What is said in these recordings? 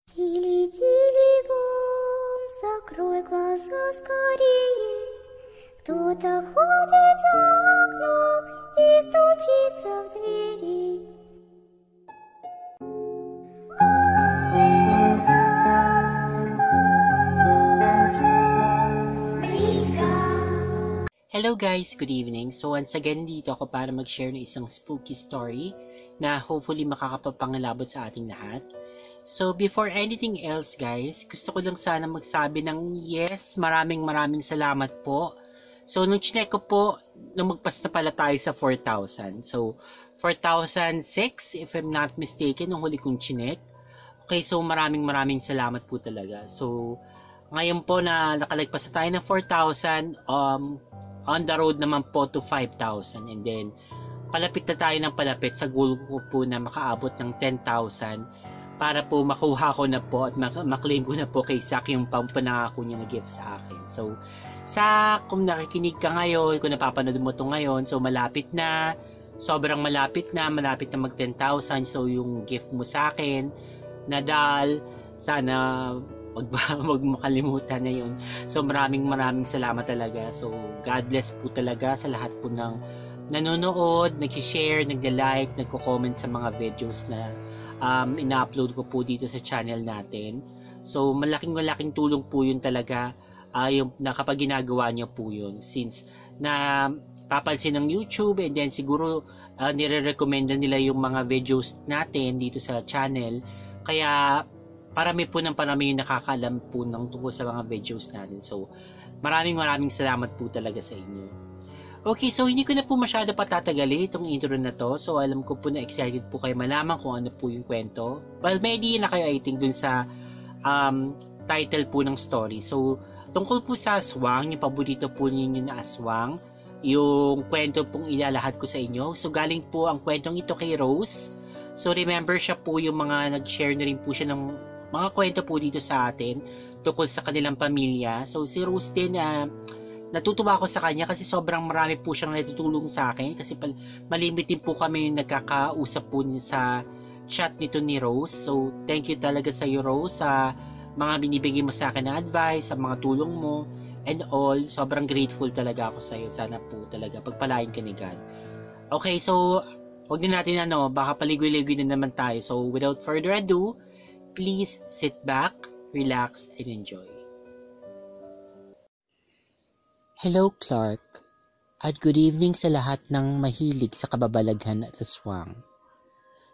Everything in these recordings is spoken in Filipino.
Тили-тили бом, закрой глаза скорее. Кто-то ходит за окном и стучится в двери. Hello guys, good evening. So once again, dito ako para mag-share ng isang spooky story na hopefully makakapagpangalabot sa ating lahat. So before anything else guys, gusto ko lang sana magsabi ng yes, maraming salamat po. So nung chinek ko po, nung magpas na pala tayo sa 4,000. So 4,006 if I'm not mistaken, nung huli kong chinek. Okay, so maraming salamat po talaga. So ngayon po na nakalagpas na tayo ng 4,000, on the road naman po to 5,000, and then palapit na tayo ng palapit sa goal ko po na makaabot ng 10,000 para po makuha ko na po at maklaim ko na po kay Sak yung pampanangako niya na gift sa akin. So Sak, kung nakikinig ka ngayon, kung napapanood mo to ngayon, so malapit na, sobrang malapit na mag 10,000. So yung gift mo sa akin, Nadal, sana wag mo kalimutan na yun. So maraming salamat talaga. So God bless po talaga sa lahat po ng nanonood, nag-share, nagla-like, nagko-comment sa mga videos na ina-upload ko po dito sa channel natin. So malaking tulong po yun talaga, yung nakapag ginagawa niyo po yun, since na papansin ng YouTube, and then siguro nire-recommenda nila yung mga videos natin dito sa channel. Kaya parami yung nakakaalam po ng tungkol sa mga videos natin. So, maraming salamat po talaga sa inyo. Okay, so hindi ko na po masyado patatagali itong intro na to. So, alam ko po na excited po kayo malaman kung ano po yung kwento. Well, may idea na kayo, I think, dun sa title po ng story. So, tungkol po sa aswang, yung paborito po ninyo na aswang, yung kwento pong ilalahad ko sa inyo. So, galing po ang kwentong ito kay Rose. So, remember siya po yung mga nag-share na rin po siya ng mga kwento po dito sa atin tungkol sa kanilang pamilya. So si Rose din, natutuwa ako sa kanya kasi sobrang marami po siyang natutulong sa akin, kasi malimit din po kami yung nagkakausap po sa chat nito ni Rose. So thank you talaga sa iyo, Rose, sa mga binibigay mo sa akin na advice, sa mga tulong mo and all. Sobrang grateful talaga ako sa iyo. Sana po talaga pagpalain ka ni God. Okay, so huwag din natin baka paligoy-ligoy na naman tayo. So without further ado, please sit back, relax, and enjoy. Hello Clark, at good evening sa lahat ng mahilig sa kababalaghan at aswang.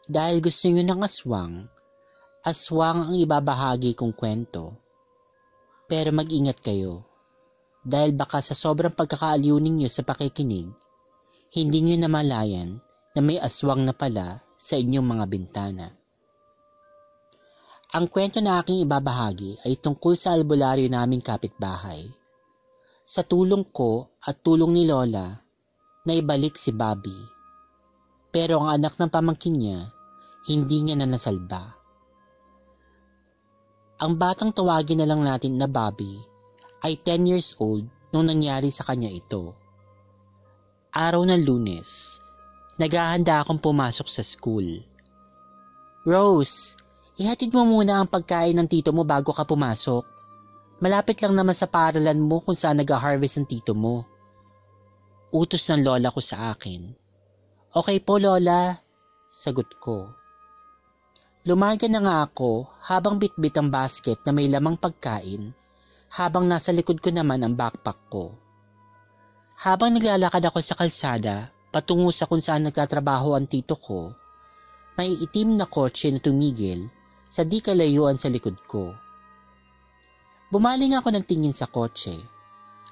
Dahil gusto nyo ng aswang ang ibabahagi kong kwento. Pero mag-ingat kayo, dahil baka sa sobrang pagkakaaliw ninyo sa pakikinig, hindi nyo namalayan na may aswang na pala sa inyong mga bintana. Ang kwento na aking ibabahagi ay tungkol sa albularyo naming kapitbahay. Sa tulong ko at tulong ni Lola, naibalik si Bobby. Pero ang anak ng pamangkin niya, hindi niya na nasalba. Ang batang tawagin na lang natin na Bobby ay 10 years old nung nangyari sa kanya ito. Araw ng Lunes, naghahanda akong pumasok sa school. Rose, ihatid mo muna ang pagkain ng tito mo bago ka pumasok. Malapit lang naman sa paaralan mo kung saan nag-harvest ng tito mo. Utos ng lola ko sa akin. Okay po, Lola, sagot ko. Lumaga na nga ako habang bitbit ang basket na may lamang pagkain, habang nasa likod ko naman ang backpack ko. Habang naglalakad ako sa kalsada patungo sa kung saan nagtatrabaho ang tito ko, may itim na kotse na tumigil sa di kalayuan sa likod ko. Bumaling ako ng tingin sa kotse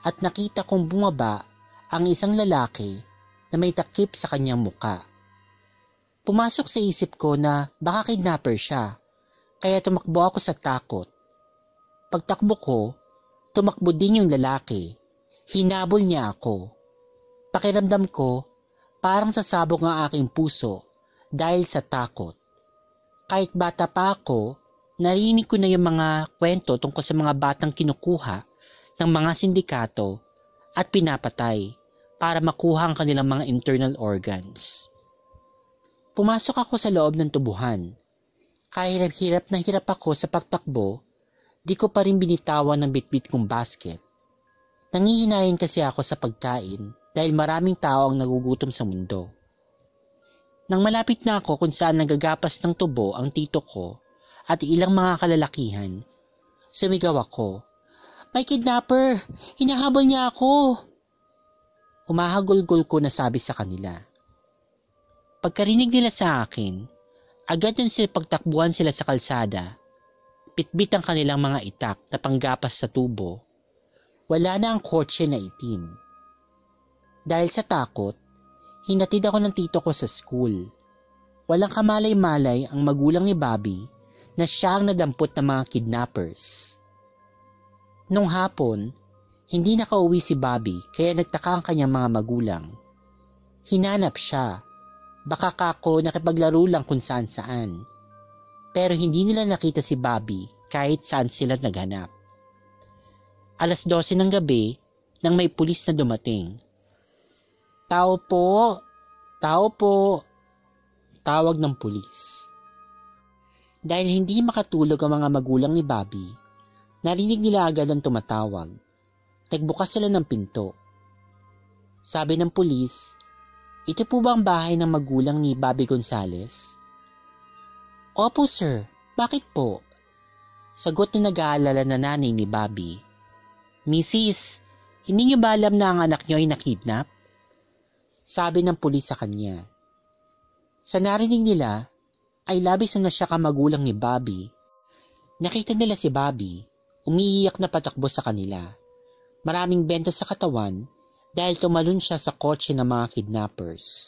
at nakita kong bumaba ang isang lalaki na may takip sa kanyang muka. Pumasok sa isip ko na baka kidnapper siya, kaya tumakbo ako sa takot. Pagtakbo ko, tumakbo din yung lalaki. Hinabol niya ako. Pakiramdam ko, parang sasabog ang aking puso dahil sa takot. Kahit bata pa ako, narinig ko na yung mga kwento tungkol sa mga batang kinukuha ng mga sindikato at pinapatay para makuha ang kanilang mga internal organs. Pumasok ako sa loob ng tubuhan. Kahit hirap na hirap ako sa pagtakbo, di ko pa rin binitawan ng bitbit kong basket. Nangihinayin kasi ako sa pagkain dahil maraming tao ang nagugutom sa mundo. Nang malapit na ako kung saan nagagapas ng tubo ang tito ko at ilang mga kalalakihan, sumigaw ako, "May kidnapper! Hinahabol niya ako!" Humahagulgol ko na sabi sa kanila. Pagkarinig nila sa akin, agad na pagtakbuhan sila sa kalsada. Bitbit ang kanilang mga itak na panggapas sa tubo. Wala na ang kotse na itim. Dahil sa takot, hinatid ako ng tito ko sa school. Walang kamalay-malay ang magulang ni Bobby na siya ang nadampot ng mga kidnappers. Nung hapon, hindi nakauwi si Bobby kaya nagtaka ang kanyang mga magulang. Hinanap siya. Baka kako nakipaglaro lang kung saan-saan. Pero hindi nila nakita si Bobby kahit saan sila naghanap. 12:00 ng gabi nang may pulis na dumating. "Tao po! Tao po!" Tawag ng pulis. Dahil hindi makatulog ang mga magulang ni Bobby, narinig nila agad ang tumatawag. Nagbukas sila ng pinto. Sabi ng pulis, "Ito po ba ang bahay ng magulang ni Bobby Gonzales?" "Opo sir, bakit po?" Sagot na nag-aalala na nanay ni Bobby. "Mrs., hindi niyo ba alam na ang anak niyo ay nakidnap?" Sabi ng pulis sa kanya. Sa narinig nila, ay labis na siya kamagulang ni Bobby. Nakita nila si Bobby, umiiyak na patakbo sa kanila. Maraming benta sa katawan dahil tumalon siya sa kotse ng mga kidnappers.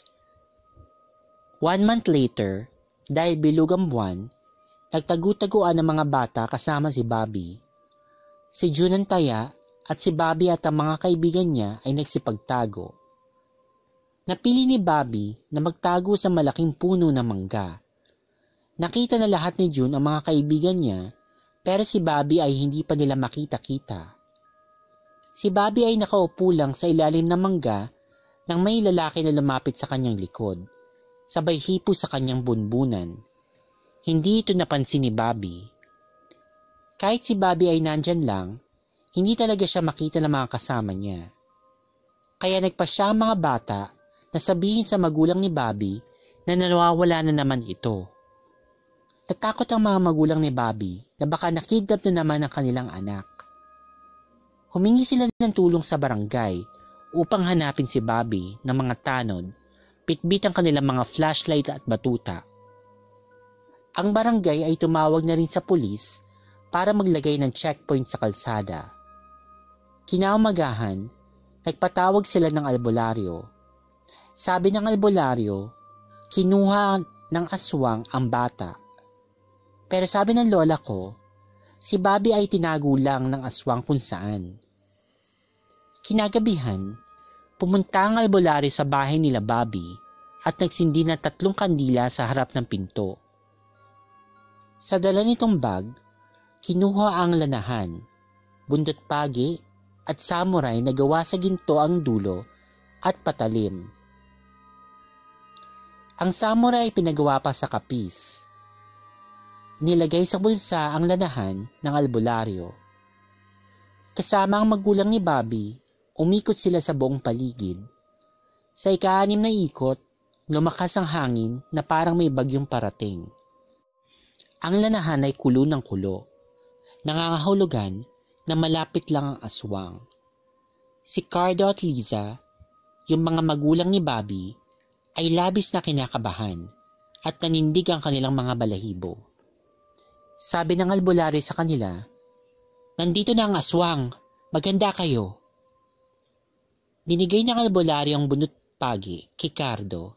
1 month later, dahil bilog ang buwan, nagtagu-taguan ang mga bata kasama si Bobby. Si June ang taya at si Bobby at ang mga kaibigan niya ay nagsipagtago. Napili ni Bobby na magtago sa malaking puno ng mangga. Nakita na lahat ni June ang mga kaibigan niya pero si Bobby ay hindi pa nila makita-kita. Si Bobby ay nakaupo lang sa ilalim ng mangga nang may lalaki na lumapit sa kanyang likod, sabay hipo sa kanyang bunbunan. Hindi ito napansin ni Bobby. Kahit si Bobby ay nandyan lang, hindi talaga siya makita ng mga kasama niya. Kaya nagpasya ang mga bata na sabihin sa magulang ni Bobby na nawawala na naman ito. Natakot ang mga magulang ni Bobby na baka nakidnap na naman ang kanilang anak. Humingi sila ng tulong sa barangay upang hanapin si Bobby ng mga tanod, bitbit ang kanilang mga flashlight at batuta. Ang barangay ay tumawag na rin sa pulis para maglagay ng checkpoint sa kalsada. Kinaumagahan, nagpatawag sila ng albularyo. Sabi ng albularyo, kinuha ng aswang ang bata. Pero sabi ng lola ko, si Bobby ay tinago lang ng aswang kung saan. Kinagabihan, pumunta ang albularyo sa bahay nila Bobby at nagsindi ng 3 kandila sa harap ng pinto. Sa dala nitong bag, kinuha ang lanahan, bundot pagi at samurai na gawa sa ginto ang dulo at patalim. Ang samurai ay pinagawa pa sa kapis. Nilagay sa bulsa ang lanahan ng albularyo. Kasama ang magulang ni Bobby, umikot sila sa buong paligid. Sa ika-6 na ikot, lumakas ang hangin na parang may bagyong parating. Ang lanahan ay kulo ng kulo. Nangangahulugan na malapit lang ang aswang. Si Cardo at Liza, yung mga magulang ni Bobby, ay labis na kinakabahan at nanindig ang kanilang mga balahibo. Sabi ng albularyo sa kanila, "Nandito na ang aswang, maganda kayo." Binigay ng albularyo ang bunot pagi kay Cardo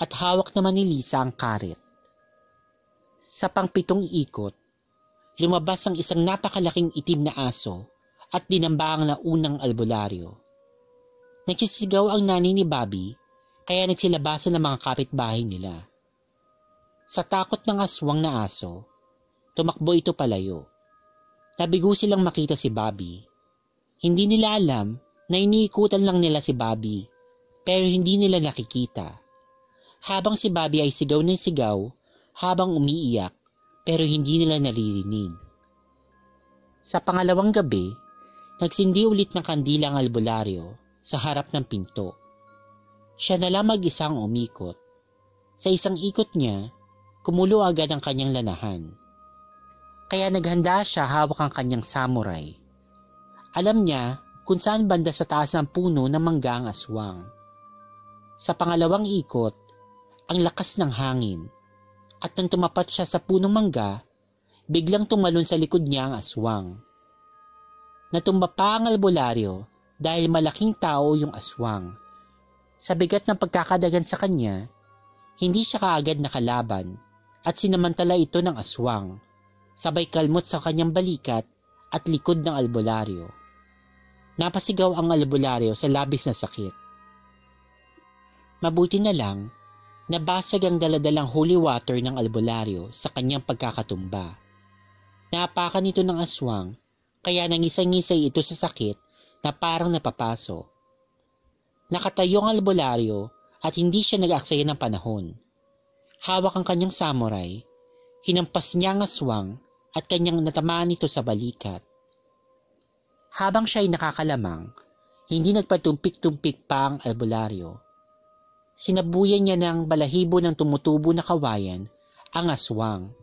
at hawak naman ni Lisa ang karet. Sa pang-7 ikot, lumabas ang isang napakalaking itim na aso at dinamba ang naunang albularyo. Nagsisigaw ang nanay ni Bobby kaya nagsilabasan ng mga kapitbahay nila. Sa takot ng aswang na aso, tumakbo ito palayo. Nabigo silang makita si Bobby. Hindi nila alam na iniikutan lang nila si Bobby, pero hindi nila nakikita. Habang si Bobby ay sigaw ng sigaw, habang umiiyak, pero hindi nila naririnig. Sa pangalawang gabi, nagsindi ulit ng kandila ang albularyo sa harap ng pinto. Siya na lang mag-isang umikot. Sa isang ikot niya, kumulo agad ang kanyang lanahan. Kaya naghanda siya hawak ang kanyang samurai. Alam niya kung saan banda sa taas ng puno ng mangga ang aswang. Sa pangalawang ikot, ang lakas ng hangin, at nang tumapat siya sa punong mangga, biglang tumalon sa likod niya ang aswang. Natumba pa ang albularyo dahil malaking tao yung aswang. Sa bigat ng pagkakadagan sa kanya, hindi siya kaagad nakalaban at sinamantala ito ng aswang, sabay kalmot sa kanyang balikat at likod ng albularyo. Napasigaw ang albularyo sa labis na sakit. Mabuti na lang, nabasag ang daladalang holy water ng albularyo sa kanyang pagkakatumba. Naapakan ito ng aswang, kaya nangisay-ngisay ito sa sakit na parang napapaso. Nakatayo ang albularyo at hindi siya nag-aaksaya ng panahon. Hawak ang kanyang samurai, hinampas niya ang aswang at kanyang natamaan ito sa balikat. Habang siya ay nakakalamang, hindi nagpatumpik-tumpik pa ang albularyo. Sinabuyan niya ng balahibo ng tumutubo na kawayan ang aswang,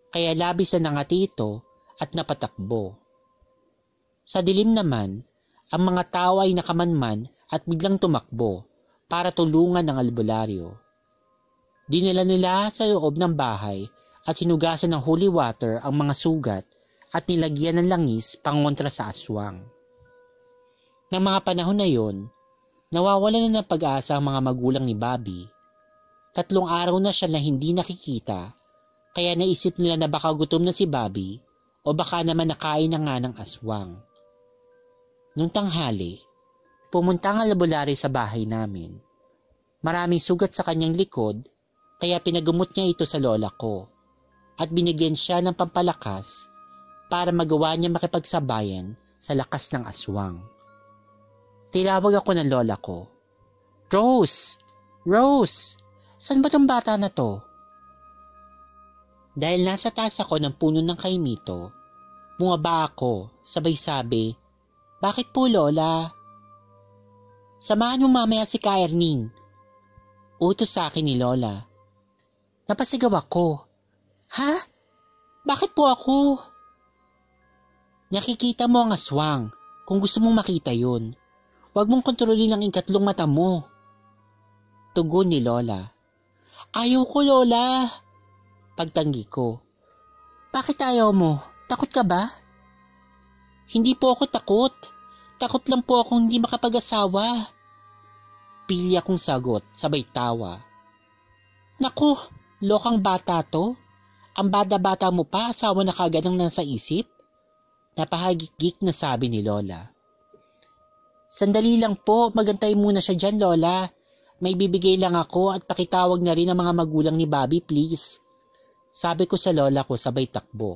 kaya labis na nangati ito at napatakbo. Sa dilim naman, ang mga tao ay nakamanman at biglang tumakbo para tulungan ang albularyo. Dinala nila sa loob ng bahay at hinugasan ng holy water ang mga sugat at nilagyan ng langis pangontra sa aswang. Ng mga panahon na yon, nawawalan na ng pag-asa ang mga magulang ni Bobby. 3 araw na siya na hindi nakikita, kaya naisip nila na baka gutom na si Bobby o baka naman nakain na nga ng aswang. Nung tanghali, pumunta ang albularyo sa bahay namin. Maraming sugat sa kanyang likod, kaya pinagumot niya ito sa lola ko at binigyan siya ng pampalakas para magawa niya makipagsabayan sa lakas ng aswang. Tilawag ako ng lola ko. Rose! Rose! Saan ba tong bata na to? Dahil nasa taas ako ng puno ng kaimito, bumaba ako, sabay sabi, "Bakit po, lola?" "Samahan mo mamaya si Ka Erning." Utos sa akin ni lola. Napasigaw ako. "Ha? Bakit po ako?" "Nakikita mo ang aswang. Kung gusto mong makita yun, huwag mong kontrolin ang ikatlong mata mo." Tugon ni lola. "Ayaw ko, lola." Pagtanggi ko. "Bakit ayaw mo? Takot ka ba?" "Hindi po ako takot. Takot lang po akong hindi makapag-asawa." Pili akong sagot, sabay tawa. "Naku, lokang bata to. Ang bata-bata mo pa, asawa na kagad ang nasa isip?" Napahagik-gik na sabi ni lola. "Sandali lang po, magantay muna siya dyan, lola. May bibigay lang ako at pakitawag na rin ang mga magulang ni Bobby, please." Sabi ko sa lola ko sabay takbo.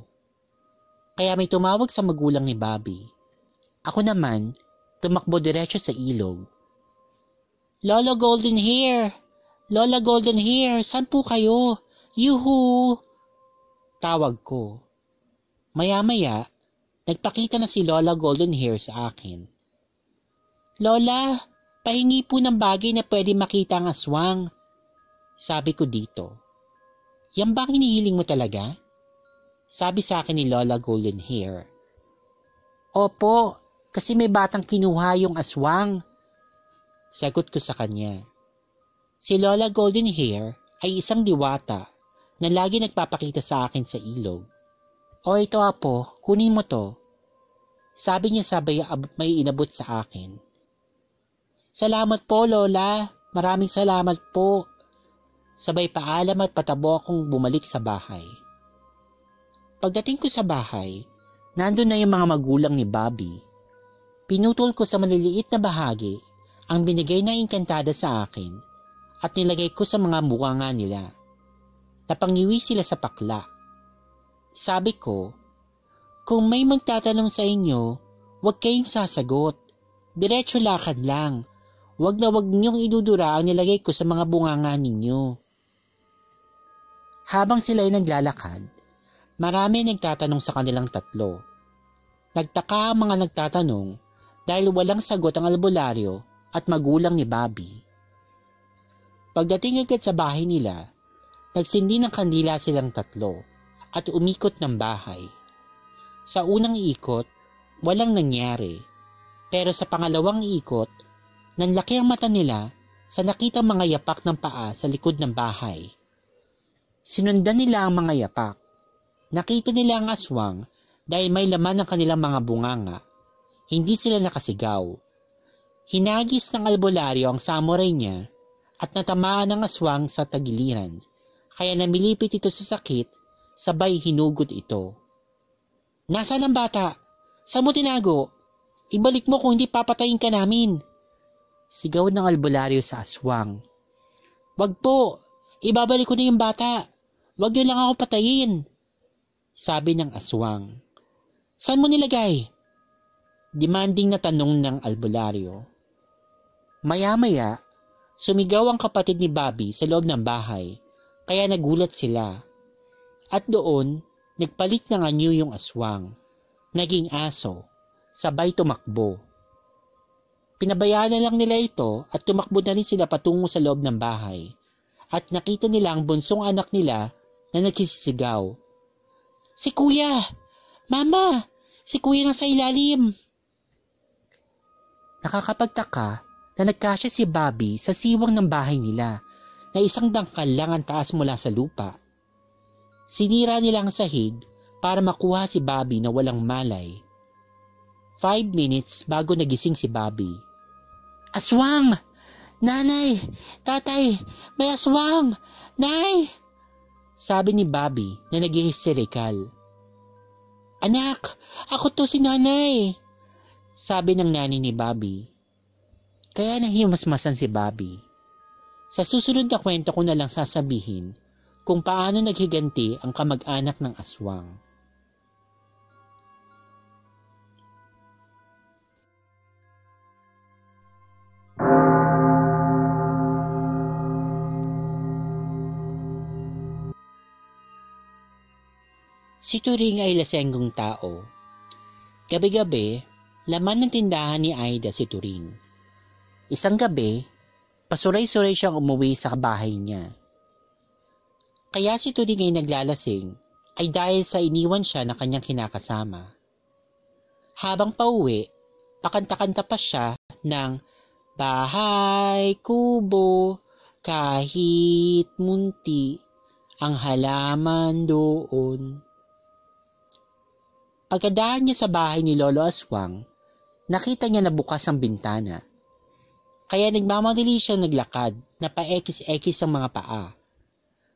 Kaya may tumawag sa magulang ni Bobby. Ako naman, tumakbo diretso sa ilog. "Lola Golden Hair! Lola Golden Hair! Saan po kayo? Yuhu!" Tawag ko. Maya-maya, nagpakita na si Lola Golden Hair sa akin. "Lola, pahingi po ng bagay na pwede makita ang aswang." Sabi ko dito. "Yan ba ang hinihiling mo talaga?" Sabi sa akin ni Lola Golden Hair. "Opo, kasi may batang kinuha yung aswang." Sagot ko sa kanya. Si Lola Golden Hair ay isang diwata na lagi nagpapakita sa akin sa ilog. "O ito apo, kunin mo to." Sabi niya sabay may inabot sa akin. "Salamat po, Lola. Maraming salamat po." Sabay paalam at patabo akong bumalik sa bahay. Pagdating ko sa bahay, nandun na yung mga magulang ni Bobby. Pinutol ko sa maliliit na bahagi ang binigay na engkantada sa akin at nilagay ko sa mga bunganga nila. Napangiwi sila sa pakla. Sabi ko, "Kung may magtatanong sa inyo, huwag kayong sasagot. Diretso lakad lang. Huwag na huwag niyong idudura ang nilagay ko sa mga bunganga ninyo." Habang sila ay naglalakad, Marami nagtatanong sa kanilang tatlo. Nagtaka ang mga nagtatanong dahil walang sagot ang albularyo at magulang ni Bobby. Pagdating agad sa bahay nila, nagsindi ng kandila silang tatlo at umikot ng bahay. Sa unang ikot, walang nangyari. Pero sa pangalawang ikot, nanlaki ang mata nila sa nakitang mga yapak ng paa sa likod ng bahay. Sinundan nila ang mga yapak. Nakita nila ang aswang dahil may laman ng kanilang mga bunganga. Hindi sila nakasigaw. Hinagis ng albularyo ang samurai niya at natamaan ng aswang sa tagiliran, kaya namilipit ito sa sakit, sabay hinugot ito. "Nasaan ang bata? Saan mo tinago? Ibalik mo kung hindi papatayin ka namin!" Sigaw ng albularyo sa aswang. "Wag po! Ibabalik ko na yung bata! Wag niyo lang ako patayin!" Sabi ng aswang. "Saan mo nilagay?" Demanding na tanong ng albularyo. Maya-maya, sumigaw ang kapatid ni Bobby sa loob ng bahay, kaya nagulat sila. At doon, nagpalit ng anyo yung aswang. Naging aso, sabay tumakbo. Pinabayaan na lang nila ito at tumakbo na rin sila patungo sa loob ng bahay. At nakita nila ang bunsong anak nila na nagsisigaw. "Si Kuya! Mama! Si Kuya nasa ilalim!" Nakakapagtaka na nagkasya si Bobby sa siwang ng bahay nila na isang dangkal lang ang taas mula sa lupa. Sinira nila ang sahig para makuha si Bobby na walang malay. 5 minutes bago nagising si Bobby. "Aswang! Nanay! Tatay! May aswang! Nay!" Sabi ni Bobby na naghihisterikal. "Anak! Ako to, si nanay!" Sabi ng nanay ni Bobby. Kaya nanghimasmasan si Bobby. Sa susunod na kwento ko na lang sasabihin kung paano naghiganti ang kamag-anak ng aswang. Si Turing ay lasenggong tao. Gabi-gabi, laman ng tindahan ni Aida si Turing. Isang gabi, pasuray-suray siyang umuwi sa bahay niya. Kaya si Turing ay naglalasing ay dahil sa iniwan siya ng kanyang kinakasama. Habang pauwi, pakanta-kanta pa siya ng "Bahay kubo, kahit munti, ang halaman doon." Pagkadaan niya sa bahay ni Lolo Aswang, nakita niya na bukas ang bintana. Kaya nagmamadali siyang naglakad na paekis-ekis ang mga paa.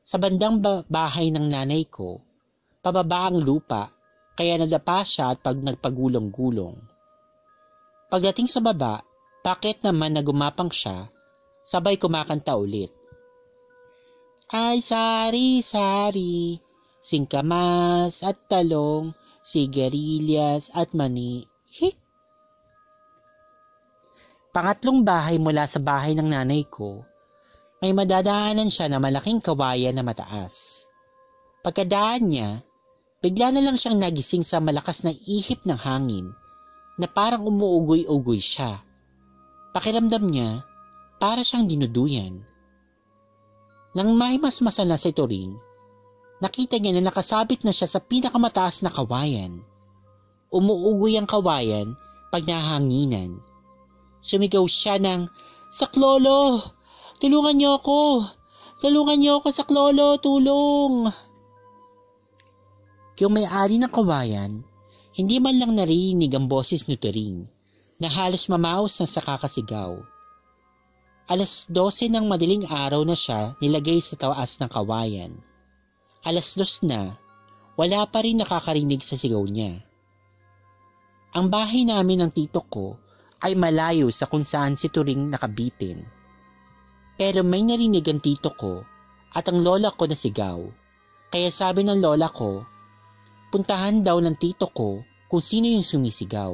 Sa bandang bahay ng nanay ko, pababa ang lupa, kaya nadapa siya at nagpagulong-gulong. Pagdating sa baba, bakit naman na gumapang siya, sabay kumakanta ulit. "Ay sari-sari, singkamas at talong, sigarilyas at mani, hik." Pangatlong bahay mula sa bahay ng nanay ko, may madadaanan siya na malaking kawayan na mataas. Pagkadaan niya, bigla na lang siyang nagising sa malakas na ihip ng hangin na parang umuugoy-ugoy siya. Pakiramdam niya, para siyang dinuduyan. Nang may masmasan na si Turing, nakita niya na nakasabit na siya sa pinakamataas na kawayan. Umuugoy ang kawayan pag nahanginan. Sumigaw siya ng, "Saklolo! Tulungan niyo ako! Tulungan niyo ako, Saklolo! Tulong!" Yung may-ari ng kawayan, hindi man lang narinig ang boses ni Turing na halos mamaos na sa kakasigaw. 12:00 ng madaling araw na siya nilagay sa taas ng kawayan. 2:00 na, wala pa rin nakakarinig sa sigaw niya. Ang bahay namin ng tito ko ay malayo sa kung saan si Turing nakabitin. Pero may narinig ang tito ko at ang lola ko na sigaw. Kaya sabi ng lola ko, puntahan daw ng tito ko kung sino yung sumisigaw.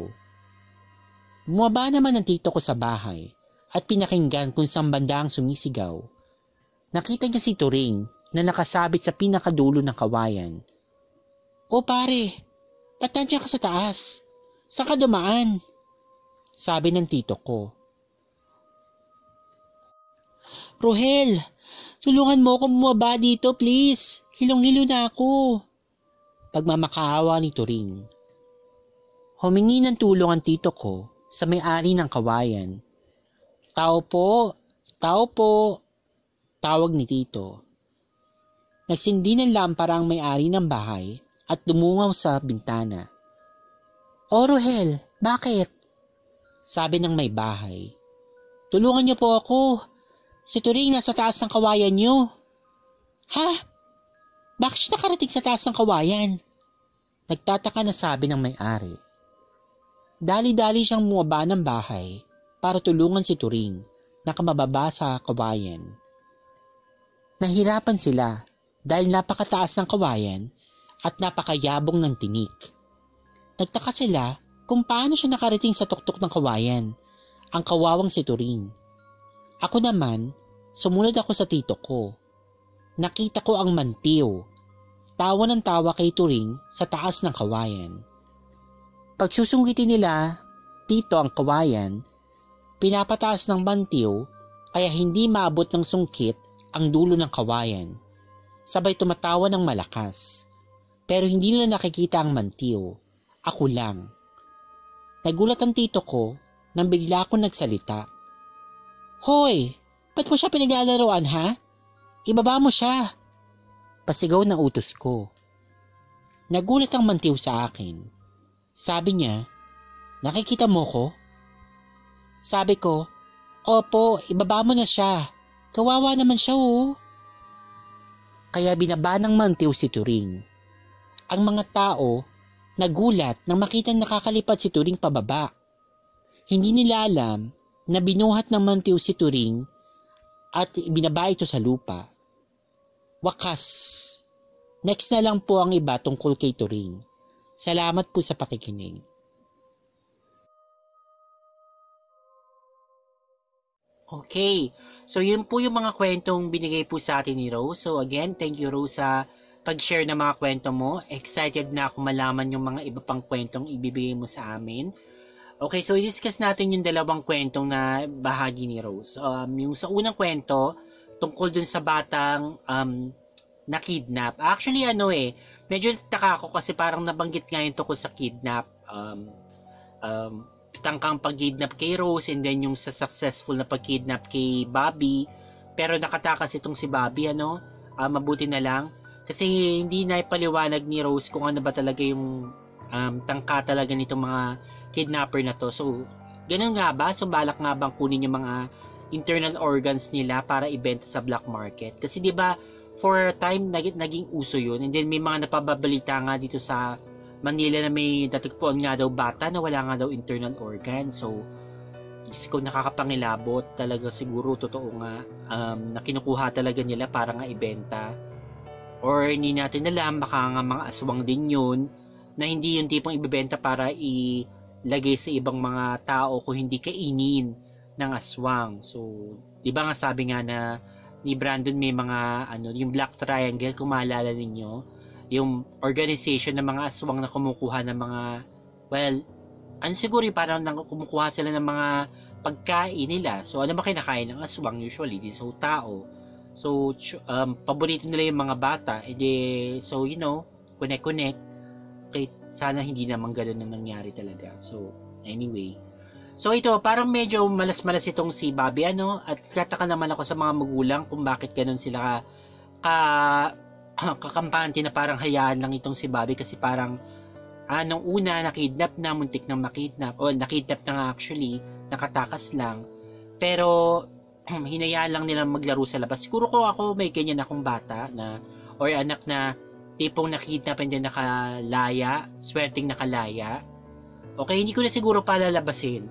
Bumaba naman ang tito ko sa bahay at pinakinggan kung saan banda ang sumisigaw. Nakita niya si Turing na nakasabit sa pinakadulo ng kawayan. O pare, ba't nandiyan ka sa taas? Saan ka dumaan? Sabi ng tito ko. Rohel, tulungan mo akong bumaba dito please. Hilong-hilo na ako. Pagmamakaawa ni Turing. Humingi ng tulong ang tito ko sa may-ari ng kawayan. Tao po, tawag ni tito. Nagsindi ng lampara ang may-ari ng bahay at dumungaw sa bintana. O Rohel, bakit? Sabi ng may bahay. Tulungan niyo po ako. Si Turing nasa taas ng kawayan niyo. Ha? Bakit siya nakarating sa taas ng kawayan? Nagtataka na sabi ng may-ari. Dali-dali siyang bumaba ng bahay para tulungan si Turing na kamababa sa kawayan. Nahirapan sila dahil napakataas ng kawayan at napakayabong ng tinik. Nagtaka sila kung paano siya nakarating sa tuktok ng kawayan, ang kawawang si Turing. Ako naman, sumunod ako sa tito ko. Nakita ko ang mantiw. Tawa ng tawa kay Turing sa taas ng kawayan. Pagsusungkitin nila, tito ang kawayan, pinapataas ng mantiw kaya hindi maabot ng sungkit ang dulo ng kawayan. Sabay tumatawa ng malakas. Pero hindi nila nakikita ang mantiw. Ako lang. Nagulat ang tito ko nang bigla akong nagsalita. Hoy! Ba't mo siya pinaglalaroan ha? Ibaba mo siya! Pasigaw ng utos ko. Nagulat ang mantiw sa akin. Sabi niya, nakikita mo ko? Sabi ko, opo, ibaba mo na siya. Kawawa naman siya oh. Kaya binaba ng mantiw si Turing. Ang mga tao nagulat nang makitang nakakalipad si Turing pababa. Hindi nila alam na binuhat ng mantiw si Turing at binaba ito sa lupa. Wakas. Next na lang po ang iba tungkol kay Turing. Salamat po sa pakikinig. Okay. So yun po yung mga kwentong binigay po sa atin ni Rose. So again, thank you Rose sa pag-share ng mga kwento mo. Excited na ako malaman yung mga iba pang kwentong ibibigay mo sa amin. Okay, so i-discuss natin yung dalawang kwentong na bahagi ni Rose. Yung sa unang kwento, tungkol dun sa batang na-kidnap. Actually, medyo taka ako kasi parang nabanggit nga yung tungkol sa kidnap. Tangkang pag-kidnap kay Rose and then yung sa successful na pag-kidnap kay Bobby. Pero nakatakas itong si Bobby, mabuti na lang. Kasi hindi na ipaliwanag ni Rose kung ano ba talaga yung tangka talaga nitong mga kidnapper na to. So, ganun nga ba? So, balak nga bang kunin yung mga internal organs nila para ibenta sa black market? Kasi di ba for a time, naging uso yun. And then may mga napababalita nga dito sa Manila na may natagpuan nga daw bata na wala nga daw internal organ. So, kung nakakapangilabot, talaga siguro totoo nga na kinukuha talaga nila para nga ibenta. Or hindi natin alam, baka nga mga aswang din yun na hindi yung tipong ibibenta para ilagay sa ibang mga tao kung hindi kainin ng aswang. So, di ba nga sabi nga na ni Brandon may mga yung Black Triangle, kung maalala ninyo, yung organization ng mga aswang na kumukuha ng mga, siguro parang kumukuha sila ng mga pagkain nila. So ano ba kinakain ng aswang? Usually so tao. So paborito nila yung mga bata. So connect. Okay, sana hindi naman ganoon na nangyari talaga. So anyway, so ito, parang medyo malas-malas itong si Bobby, at kataka naman ako sa mga magulang kung bakit ganun sila kakampante na parang hayaan lang itong si Bobby kasi parang nung una nakidnap na, muntik nang makidnap, o nakidnap na nga actually, nakatakas lang, pero hinayaan lang nilang maglaro sa labas. Siguro ko ako may ganyan akong bata na, or anak na tipong nakidnap and then nakalaya, swerteng nakalaya. Okay, hindi ko na siguro palalabasin.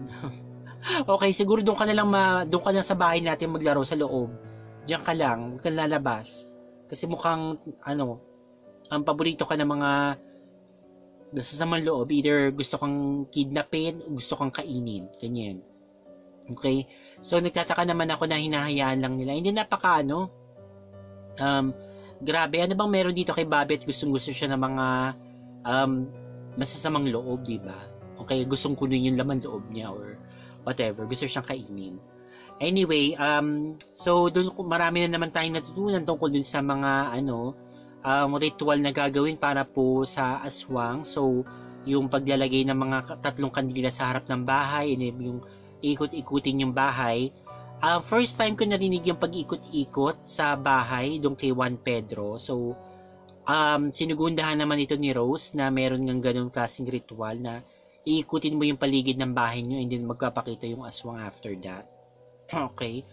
Okay, siguro doon ka lang sa bahay natin maglaro sa loob. Diyan ka lang, huwag kang lalabas. Kasi mukhang, ang paborito ka ng mga nasasamang loob. Either gusto kang kidnapin o gusto kang kainin. Ganyan. Okay? So, nagtataka naman ako na hinahayaan lang nila. Hindi grabe. Ano bang meron dito kay Bobby at gustong-gusto siya ng mga masasamang loob, di ba? O kaya gustong kunin yung laman loob niya or whatever, gusto siyang kainin. Anyway, so doon marami na naman tayong natutunan tungkol dun sa mga ritual na gagawin para po sa aswang. So, yung paglalagay ng mga tatlong kandila sa harap ng bahay, yung ikot-ikutin yung bahay. First time ko narinig yung pag-ikot-ikot sa bahay doon kay Juan Pedro. So, sinugundahan naman ito ni Rose na meron ng ganong klaseng ritual na iikutin mo yung paligid ng bahay nyo and then magpapakita yung aswang after that. Okay.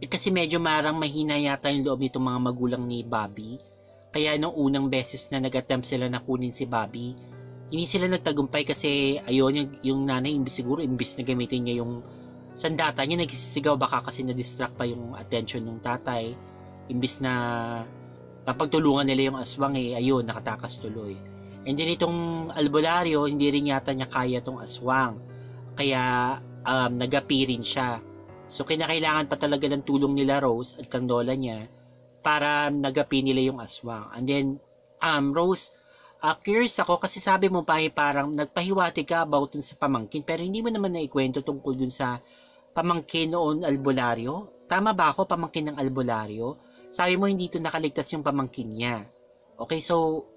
Kasi medyo marang mahina yata yung loob nitong mga magulang ni Bobby. Kaya nung unang beses na nag-attempt sila na kunin si Bobby, hindi sila nagtagumpay kasi ayun, yung nanay imbis na gamitin niya yung sandata niya, nagsisigaw baka kasi na-distract pa yung attention ng tatay. Imbis na mapagtulungan nila yung aswang ayun, nakatakas tuloy. And then itong albularyo, hindi rin yata niya kaya tong aswang. Kaya nagapi rin siya. So kinakailangan pa talaga ng tulong nila Rose at kang lola niya para nagapi nila yung aswang. And then, Rose, curious ako kasi sabi mo parang nagpahiwati ka about dun sa pamangkin pero hindi mo naman naikwento tungkol dun sa pamangkin noon albularyo. Tama ba ako, pamangkin ng albularyo? Sabi mo hindi ito nakaligtas yung pamangkin niya. Okay, so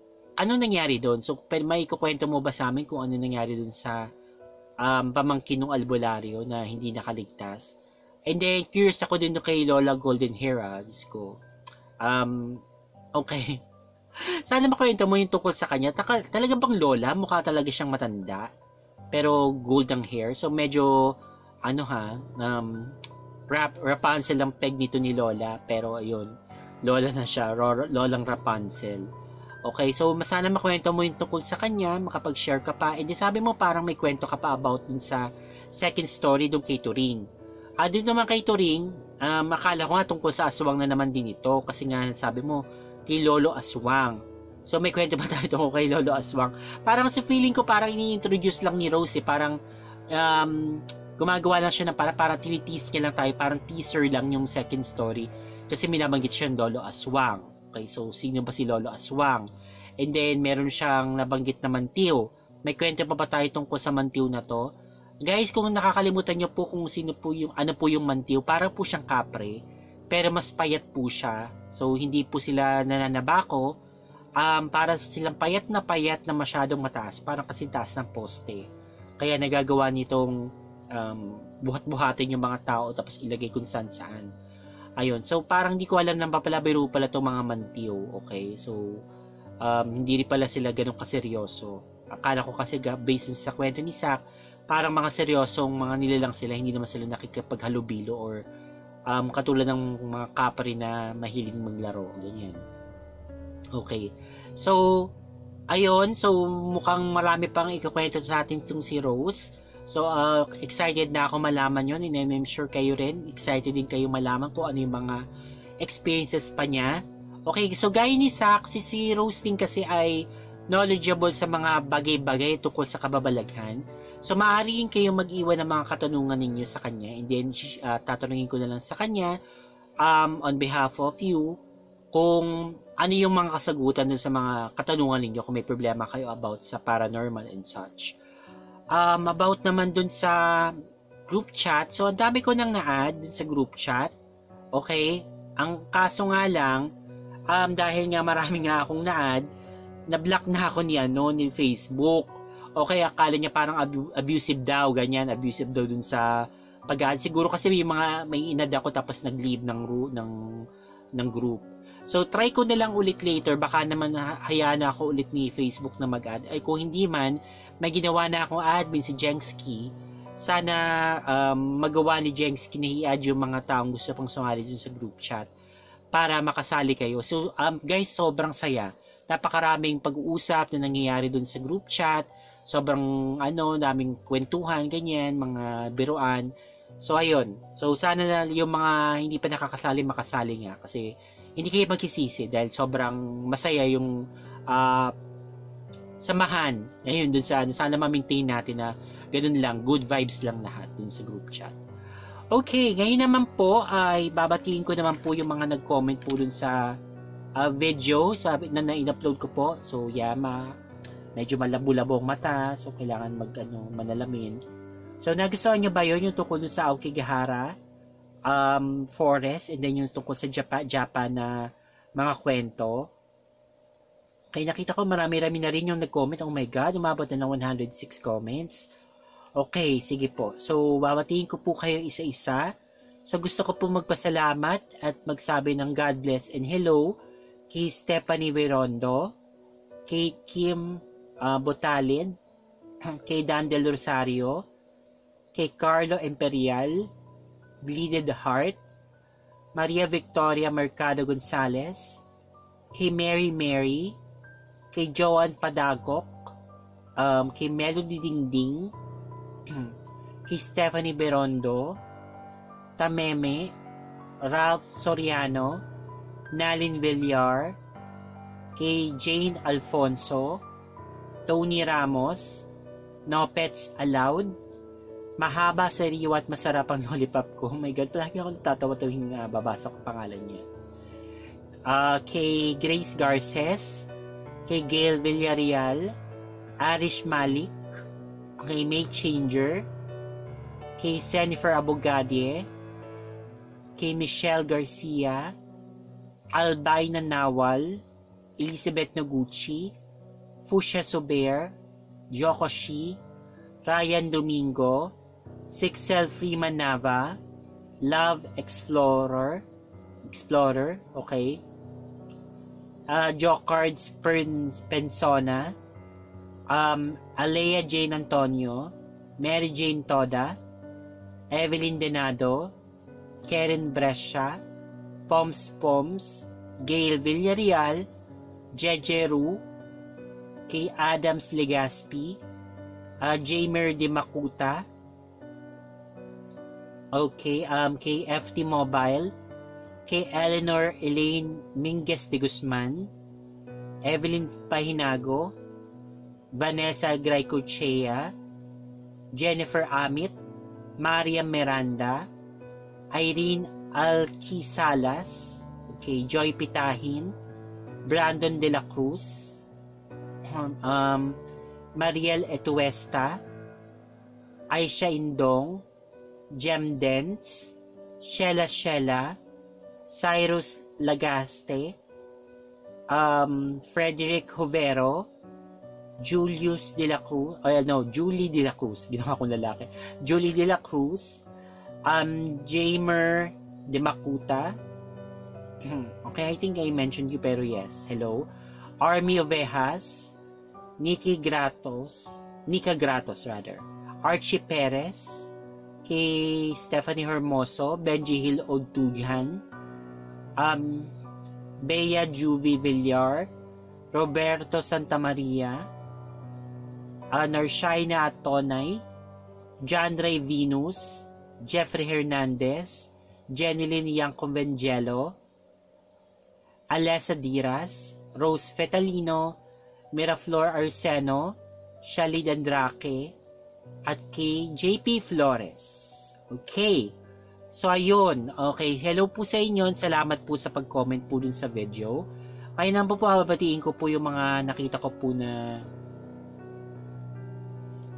ano nangyari doon? So may ikukwento mo ba sa amin kung ano nangyari doon sa pamangkin ng albularyo na hindi nakaligtas? And then curious ako din kay Lola Golden Hair, Diyos ko. Okay. Sana makwento mo yung tungkol sa kanya. Talagang bang lola? Mukha talaga siyang matanda. Pero golden hair. So medyo, Rapunzel ang peg nito ni Lola. Pero ayun, Lola na siya. Lolang Rapunzel. Okay, so sana makwento mo yung tungkol sa kanya. Makapag-share ka pa. And sabi mo parang may kwento ka pa about dun sa second story dun kay Turing. Doon naman kay Turing, akala ko nga tungkol sa aswang na naman din ito. Kasi nga sabi mo, kay Lolo Aswang. So may kwento ba tayo tungkol kay Lolo Aswang? Parang sa feeling ko parang ini-introduce lang ni Rose parang gumagawa lang siya na parang tinitease niya lang tayo, parang teaser lang yung second story kasi minabanggit siya ng Lolo Aswang. Okay, so sino ba si Lolo Aswang? And then meron siyang nabanggit na mantiw. May kwento pa ba tayo tungkol sa mantiw na to? Guys, kung nakakalimutan niyo po kung sino po yung ano po yung mantiw, parang po siyang kapre. Pero mas payat po siya. So, hindi po sila nananabako. Para silang payat na masyadong mataas. Parang kasi taas ng poste. Kaya nagagawa nitong buhat-buhatin yung mga tao tapos ilagay kung saan. Ayun. So, parang hindi ko alam na papalabiro pala itong mga mantiw. Okay? So, hindi rin pala sila ganun kaseryoso. Akala ko kasi based sa kwento ni Zach, parang mga seryosong mga nilalang sila. Hindi naman sila nakikipaghalubilo or katulad ng mga kapari na mahilig maglaro, ganyan. Okay. So, ayun. So, mukhang marami pang ikukwento sa atin itong si Rose. So, excited na ako malaman yun. And I'm sure kayo rin. Excited din kayo malaman kung ano yung mga experiences pa niya. Okay. So, gaya ni Zach, si Rose din kasi ay knowledgeable sa mga bagay-bagay tungkol sa kababalaghan. So, maaari rin kayo mag-iwan ng mga katanungan ninyo sa kanya. And then, tatanungin ko na lang sa kanya, on behalf of you, kung ano yung mga kasagutan dun sa mga katanungan ninyo kung may problema kayo about sa paranormal and such. About naman dun sa group chat. So, ang dami ko nang na-add dun sa group chat. Okay? Ang kaso nga lang, dahil nga marami nga akong na-add, na-block na ako ni Facebook. Okay, akala niya parang abusive daw, ganyan, abusive daw dun sa pag-add. Siguro kasi may inad ako tapos nag-leave ng group. So, try ko na lang ulit later. Baka naman hayaan na ako ulit ni Facebook na mag-add. Ay, kung hindi man, may ginawa na akong admin si Jengski. Sana magawa ni Jengski na i-add yung mga taong gusto pang sumali dun sa group chat para makasali kayo. So, guys, sobrang saya. Napakaraming pag-uusap na nangyayari dun sa group chat. Sobrang daming kwentuhan, ganyan, mga biruan. So, ayun. So, sana na yung mga hindi pa nakakasali, makasali nga. Kasi, hindi kayo magkisisi dahil sobrang masaya yung samahan. Ayun, dun sa sana ma-maintain natin na ganun lang, good vibes lang lahat dun sa group chat. Okay, ngayon naman po ay babatiin ko naman po yung mga nag-comment po dun sa video sabi na in-upload ko po. So yeah, medyo malabo-labo ang mata, so kailangan manalamin. So nagustuhan niyo ba yun, yung tungkol sa Aokigahara forest, and then yung tungkol sa Japan na mga kwento? Kaya nakita ko marami-rami na rin yung nag-comment. Oh my God, umabot na ng 106 comments. Okay, sige po. So, babatiin ko po kayo isa-isa. So, gusto ko po magpasalamat at magsabi ng God bless and hello kay Stephanie Verondo, kay Kim Botalin, kay Dan Del Rosario, kay Carlo Imperial, Bleeded Heart, Maria Victoria Mercado Gonzalez, kay Mary, kay Joan Padagok, kay Melody Dingding, kay Stephanie Berondo, Tameme, Ralph Soriano, Nalin Villar, kay Jane Alfonso, Tony Ramos, No Pets Allowed, mahaba, sariwa at masarap ang lollipop ko. Oh my God, palagi ako natatawa tuwing babasa ko pangalan niya. Kay Grace Garces, kay Gail Villarreal, Arish Malik, kay May Changer, kay Jennifer Abogadie, kay Michelle Garcia, Albayna Nawal, Elizabeth Noguchi, Fushia Sober, Joko Shi, Ryan Domingo, Sixel Freeman Nava, Love Explorer, okay, Jocards Pensona, Alea Jane Antonio, Mary Jane Toda, Evelyn Denado, Karen Brescia, Poms, Gail Villarreal, Jejeru, kay Adams Legaspi, Jamer De Makuta, okay, kay FT Mobile, kay Eleanor Elaine Minguez de Guzman, Evelyn Pahinago, Vanessa Graycochea, Jennifer Amit, Maria Miranda, Irene Alquisalas, okay, Joy Pitahin, Brandon De La Cruz, Mariel Etuesta, Aisha Indong, Jem Dents, Shella, Cyrus Lagaste, Frederick Hovero, Julius De La Cruz, Julie De La Cruz, ginawa kong lalaki, Julie De La Cruz, Jamer De Makuta, okay, I think I mentioned you, pero yes, hello, Army Ovejas, Nika Gratos, Archie Perez, kay Stephanie Hermoso, Benji Hill Odtughan, Bea Juvie Villar, Roberto Santamaria, Narshaina Atonay, John Ray Venus, Jeffrey Hernandez, Jenilyn Yang Convengelo, Alessa Diras, Rose Fetalino, Miraflor Arseno, Shalid Andrake, at kay JP Flores. Okay. So, ayun. Okay. Hello po sa inyo. Salamat po sa pag-comment po dun sa video. Kaya naman po babatiin ko po yung mga nakita ko po na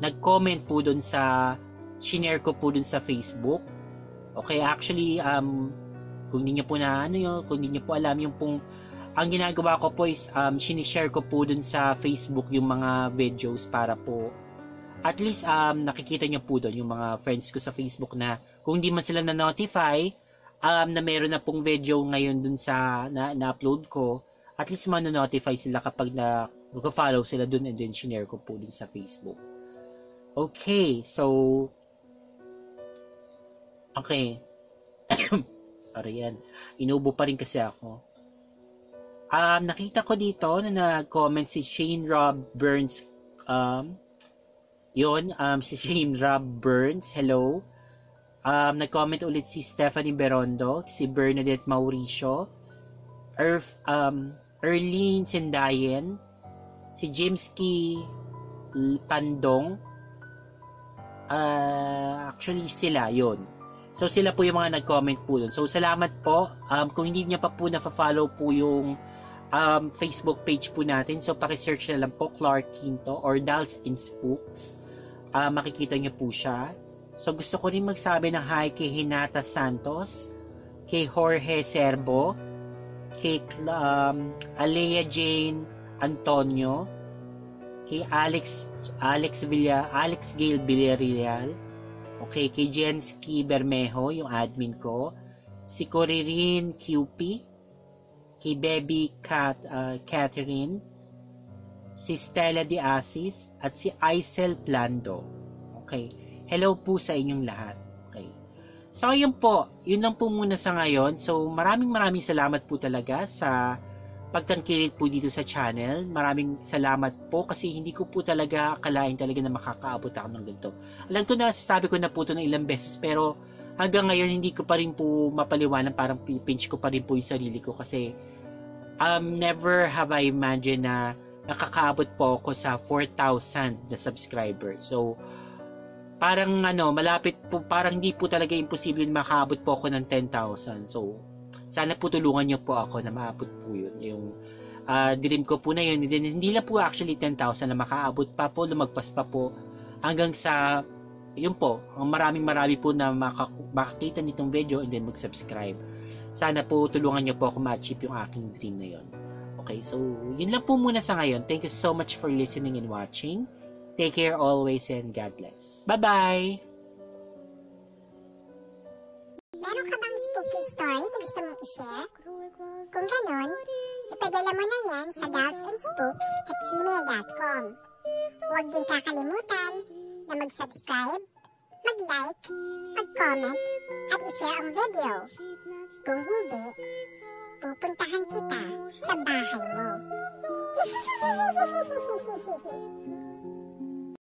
nag-comment po dun sa shinare ko po dun sa Facebook. Okay. Actually, kung hindi nyo po kung hindi nyo po alam yung pong ang ginagawa ko po is sinishare ko po dun sa Facebook yung mga videos para po at least nakikita nyo po doon yung mga friends ko sa Facebook na kung di man sila na-notify na meron na pong video ngayon dun sa na-upload ko, at least ma-notify sila kapag mag-follow sila dun, and then sinare ko po dun sa Facebook. Okay, so okay. Sorry yan. Inubo pa rin kasi ako. Nakita ko dito na nag-comment si Shane Rob Burns. Si Shane Rob Burns. Hello. Nag-comment ulit si Stephanie Berondo, si Bernadette Mauricio, Erlene Sendayen, si Jimski Pandong. Actually, sila, yon. So, sila po yung mga nag-comment po dun. So, salamat po. Kung hindi niya pa po na-follow po yung Facebook page po natin. So, pakisearch na lang po Clark Quinto or Dolls and Spooks. Makikita niyo po siya. So, gusto ko rin magsabi ng hi kay Hinata Santos, kay Jorge Serbo, kay Alea Jane Antonio, kay Alex Gail Villarreal, okay, kay Jensky Bermejo, yung admin ko, si Coririn QP, kay Baby Catherine, si Stella de Asis, at si Aisel Plando. Okay. Hello po sa inyong lahat. Okay. So, yun po. Yun lang po muna sa ngayon. So, maraming salamat po talaga sa pagtangkilik po dito sa channel. Maraming salamat po kasi hindi ko po talaga akalain talaga na makakaabot ako ng ganito. Alam ko na, sasabi ko na po ito ng ilang beses, pero hanggang ngayon hindi ko pa rin po mapaliwanag, parang pinch ko pa rin po yung sarili ko kasi never have I imagined na nakakaabot po ako sa 4,000 na subscribers. So, parang malapit po, parang hindi po talaga imposible na makaabot po ako ng 10,000. So, sana po tulungan niyo po ako na maabot po yun. Yung dream ko po na yun, hindi lang po actually 10,000 na makaabot pa po, lumagpas pa po hanggang sa yun po, ang maraming po na makakita nitong video and then mag-subscribe. Sana po tulungan niyo po ako ma-achieve yung aking dream na yun. Okay, so yun lang po muna sa ngayon. Thank you so much for listening and watching. Take care always and God bless. Bye-bye! Meron ka bang spooky story na gusto mong i-share? Kung ganon, ipadala mo na yan sa dollsandspooks@gmail.com. Huwag din kakalimutan na mag-subscribe, mag-like, mag-comment, at i-share ang video. Kung hindi, pupuntahan kita sa bahay mo.